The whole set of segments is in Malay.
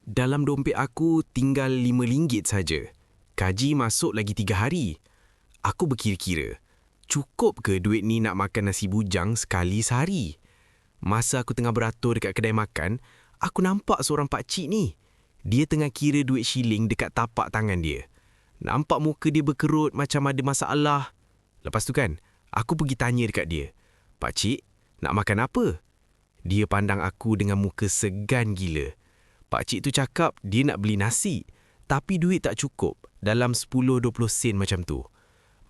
Dalam dompet aku tinggal RM5 saja. Gaji masuk lagi 3 hari. Aku berkira-kira, cukup ke duit ni nak makan nasi bujang sekali sehari? Masa aku tengah beratur dekat kedai makan, aku nampak seorang pakcik ni. Dia tengah kira duit shilling dekat tapak tangan dia. Nampak muka dia berkerut macam ada masalah. Lepas tu kan, aku pergi tanya dekat dia, "Pakcik, nak makan apa?" Dia pandang aku dengan muka segan gila. Pakcik tu cakap dia nak beli nasi, tapi duit tak cukup, dalam 10-20 sen macam tu.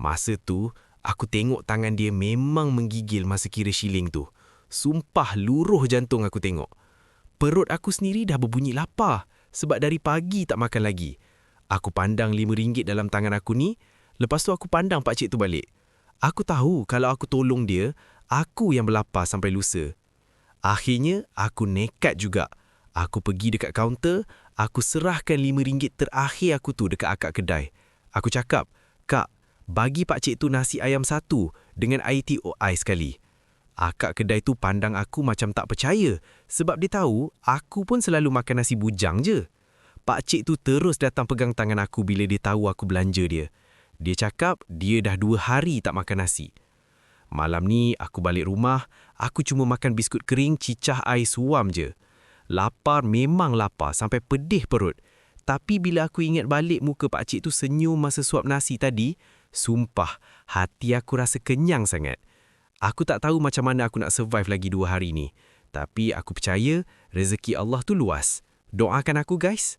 Masa tu, aku tengok tangan dia memang menggigil masa kira shilling tu. Sumpah luruh jantung aku tengok. Perut aku sendiri dah berbunyi lapar sebab dari pagi tak makan lagi. Aku pandang RM5 dalam tangan aku ni, lepas tu aku pandang pakcik tu balik. Aku tahu kalau aku tolong dia, aku yang berlapar sampai lusa. Akhirnya, aku nekat juga. Aku pergi dekat kaunter, aku serahkan RM5 terakhir aku tu dekat akak kedai. Aku cakap, "Kak, bagi pakcik tu nasi ayam satu dengan air TOI sekali." Akak kedai tu pandang aku macam tak percaya sebab dia tahu aku pun selalu makan nasi bujang je. Pakcik tu terus datang pegang tangan aku bila dia tahu aku belanja dia. Dia cakap dia dah 2 hari tak makan nasi. Malam ni aku balik rumah, aku cuma makan biskut kering cicah air suam je. Lapar memang lapar sampai pedih perut. Tapi bila aku ingat balik muka pakcik tu senyum masa suap nasi tadi, sumpah hati aku rasa kenyang sangat. Aku tak tahu macam mana aku nak survive lagi 2 hari ni. Tapi aku percaya rezeki Allah tu luas. Doakan aku guys.